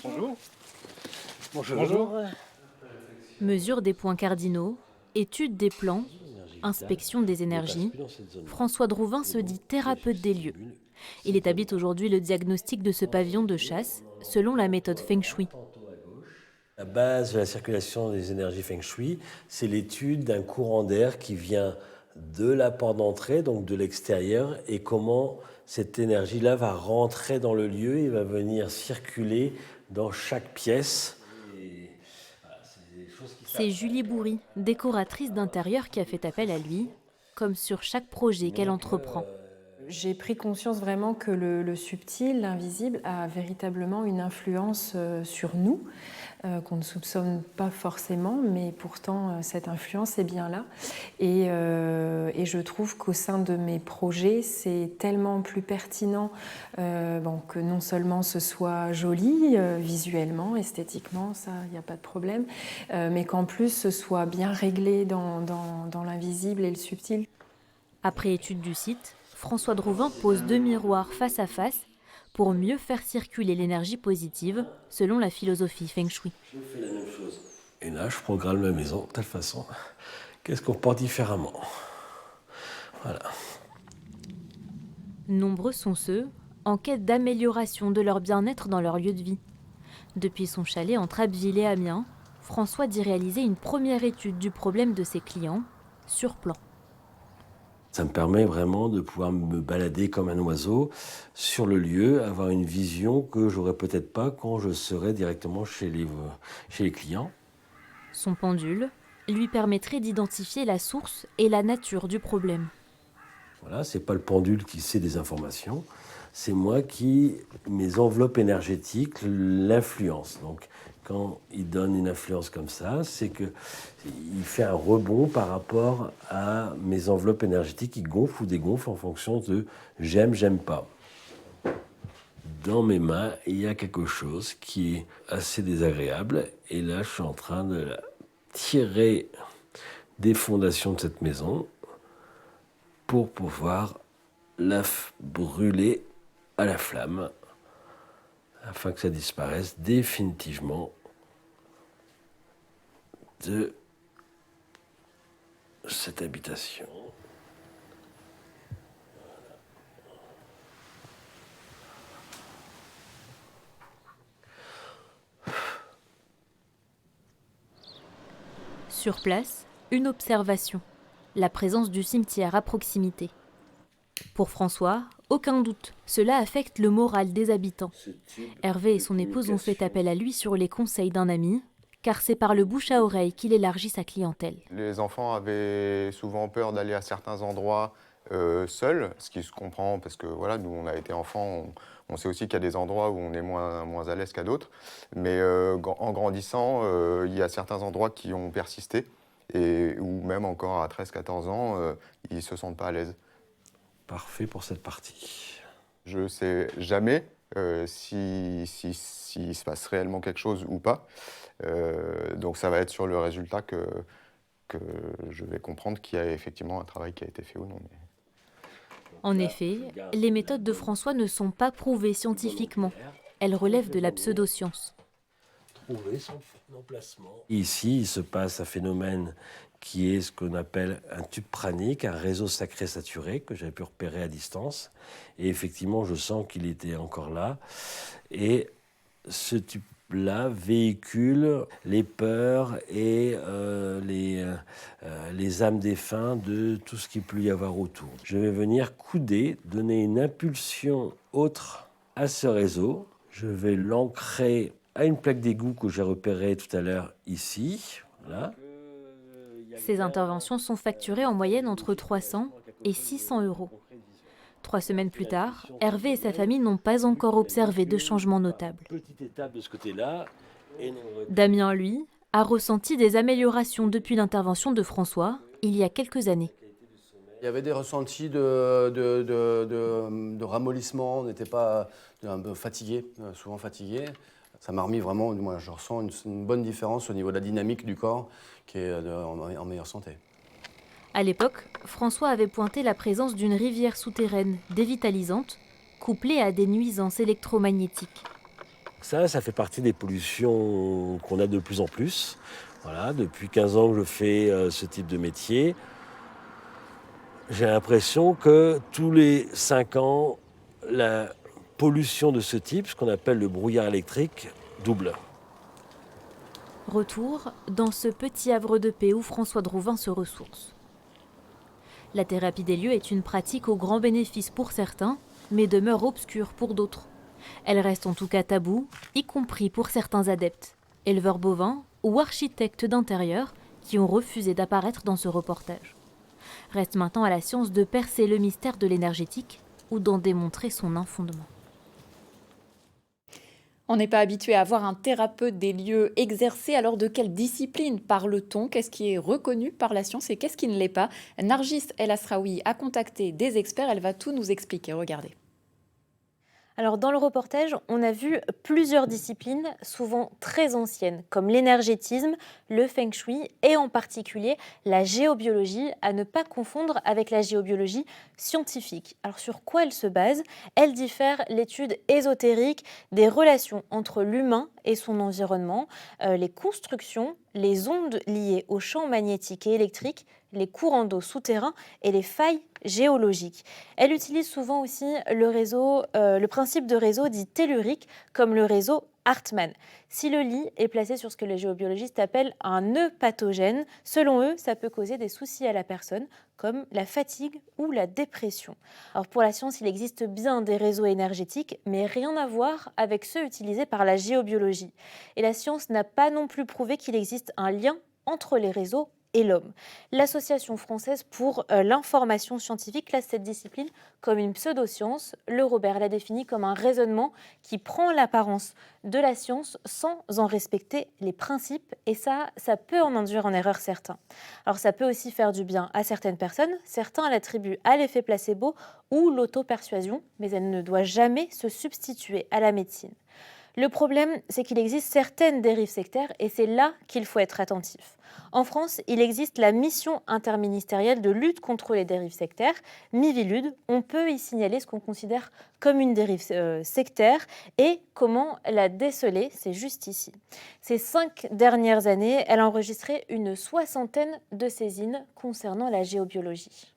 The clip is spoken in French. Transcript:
Bonjour. Bonjour. Bonjour. Mesure des points cardinaux, étude des plans, inspection des énergies, François Drouvin se dit thérapeute des lieux. Il établit aujourd'hui le diagnostic de ce pavillon de chasse selon la méthode Feng Shui. La base de la circulation des énergies Feng Shui, c'est l'étude d'un courant d'air qui vient de la porte d'entrée, donc de l'extérieur, et comment cette énergie-là va rentrer dans le lieu et va venir circuler dans chaque pièce. C'est Julie Bourri, décoratrice d'intérieur, qui a fait appel à lui, comme sur chaque projet qu'elle entreprend. J'ai pris conscience vraiment que le subtil, l'invisible, a véritablement une influence sur nous, qu'on ne soupçonne pas forcément, mais pourtant cette influence est bien là. Et je trouve qu'au sein de mes projets, c'est tellement plus pertinent que non seulement ce soit joli visuellement, esthétiquement, ça, il n'y a pas de problème, mais qu'en plus ce soit bien réglé dans l'invisible et le subtil. Après étude du site, François Drouvin pose 2 miroirs face à face pour mieux faire circuler l'énergie positive selon la philosophie Feng Shui. Je fais la même chose. Et là, je programme ma maison de telle façon. Qu'est-ce qu'on porte différemment? Voilà. Nombreux sont ceux en quête d'amélioration de leur bien-être dans leur lieu de vie. Depuis son chalet entre Abbeville et Amiens, François dit réaliser une première étude du problème de ses clients sur plan. Ça me permet vraiment de pouvoir me balader comme un oiseau sur le lieu, avoir une vision que j'aurais peut-être pas quand je serais directement chez les clients. Son pendule lui permettrait d'identifier la source et la nature du problème. Voilà, c'est pas le pendule qui sait des informations, c'est moi qui, mes enveloppes énergétiques, l'influence. Donc, quand il donne une influence comme ça, c'est qu'il fait un rebond par rapport à mes enveloppes énergétiques qui gonflent ou dégonflent en fonction de j'aime, j'aime pas. Dans mes mains, il y a quelque chose qui est assez désagréable. Et là, je suis en train de la tirer des fondations de cette maison pour pouvoir la brûler à la flamme afin que ça disparaisse définitivement de cette habitation. Sur place, une observation, la présence du cimetière à proximité. Pour François, aucun doute, cela affecte le moral des habitants. Hervé et son épouse ont fait appel à lui sur les conseils d'un ami, car c'est par le bouche à oreille qu'il élargit sa clientèle. Les enfants avaient souvent peur d'aller à certains endroits seuls, ce qui se comprend parce que voilà, nous on a été enfants, on sait aussi qu'il y a des endroits où on est moins à l'aise qu'à d'autres. Mais en grandissant, il y a certains endroits qui ont persisté et où même encore à 13-14 ans, ils ne se sentent pas à l'aise. Parfait pour cette partie. Je ne sais jamais s'il se passe réellement quelque chose ou pas. Donc ça va être sur le résultat que je vais comprendre qu'il y a effectivement un travail qui a été fait ou non. En effet, les méthodes de François ne sont pas prouvées scientifiquement. Elles relèvent de la pseudoscience. Trouver son emplacement. Ici, il se passe un phénomène qui est ce qu'on appelle un tube pranique, un réseau sacré saturé que j'avais pu repérer à distance. Et effectivement, je sens qu'il était encore là. Et ce tube-là véhicule les peurs et les âmes défunts de tout ce qu'il peut y avoir autour. Je vais venir couder, donner une impulsion autre à ce réseau. Je vais l'ancrer à une plaque d'égout que j'ai repérée tout à l'heure ici. Voilà. Ces interventions sont facturées en moyenne entre 300 et 600 €. 3 semaines plus tard, Hervé et sa famille n'ont pas encore observé de changement notable. Petite étape de ce côté-là. Damien, lui, a ressenti des améliorations depuis l'intervention de François, il y a quelques années. Il y avait des ressentis de ramollissement, on n'était pas un peu fatigué, souvent fatigué. Ça m'a remis vraiment, moi je ressens une bonne différence au niveau de la dynamique du corps qui est en meilleure santé. À l'époque, François avait pointé la présence d'une rivière souterraine dévitalisante, couplée à des nuisances électromagnétiques. Ça fait partie des pollutions qu'on a de plus en plus. Voilà, depuis 15 ans que je fais ce type de métier. J'ai l'impression que tous les 5 ans, la pollution de ce type, ce qu'on appelle le brouillard électrique, double. Retour dans ce petit havre de paix où François Drouvin se ressource. La thérapie des lieux est une pratique au grand bénéfice pour certains, mais demeure obscure pour d'autres. Elle reste en tout cas taboue, y compris pour certains adeptes, éleveurs bovins ou architectes d'intérieur qui ont refusé d'apparaître dans ce reportage. Reste maintenant à la science de percer le mystère de l'énergétique ou d'en démontrer son infondement. On n'est pas habitué à voir un thérapeute des lieux exercer, alors de quelle discipline parle-t-on? Qu'est-ce qui est reconnu par la science et qu'est-ce qui ne l'est pas? Nargis El Asraoui a contacté des experts, elle va tout nous expliquer, regardez. Alors dans le reportage, on a vu plusieurs disciplines, souvent très anciennes, comme l'énergétisme, le feng shui et en particulier la géobiologie, à ne pas confondre avec la géobiologie scientifique. Alors sur quoi elle se base? Elle diffère l'étude ésotérique des relations entre l'humain et son environnement, les constructions, les ondes liées aux champs magnétiques et électriques, les courants d'eau souterrains et les failles géologiques. Elle utilise souvent aussi le principe de réseau dit tellurique, comme le réseau Hartmann. Si le lit est placé sur ce que les géobiologistes appellent un nœud pathogène, selon eux, ça peut causer des soucis à la personne, comme la fatigue ou la dépression. Alors pour la science, il existe bien des réseaux énergétiques, mais rien à voir avec ceux utilisés par la géobiologie. Et la science n'a pas non plus prouvé qu'il existe un lien entre les réseaux et l'homme. L'Association française pour l'information scientifique classe cette discipline comme une pseudoscience. Le Robert la définit comme un raisonnement qui prend l'apparence de la science sans en respecter les principes, et ça peut en induire en erreur certains. Alors ça peut aussi faire du bien à certaines personnes, certains l'attribuent à l'effet placebo ou l'auto-persuasion, mais elle ne doit jamais se substituer à la médecine. Le problème, c'est qu'il existe certaines dérives sectaires et c'est là qu'il faut être attentif. En France, il existe la mission interministérielle de lutte contre les dérives sectaires, Miviludes. On peut y signaler ce qu'on considère comme une dérive sectaire et comment la déceler, c'est juste ici. Ces 5 dernières années, elle a enregistré une 60aine de saisines concernant la géobiologie.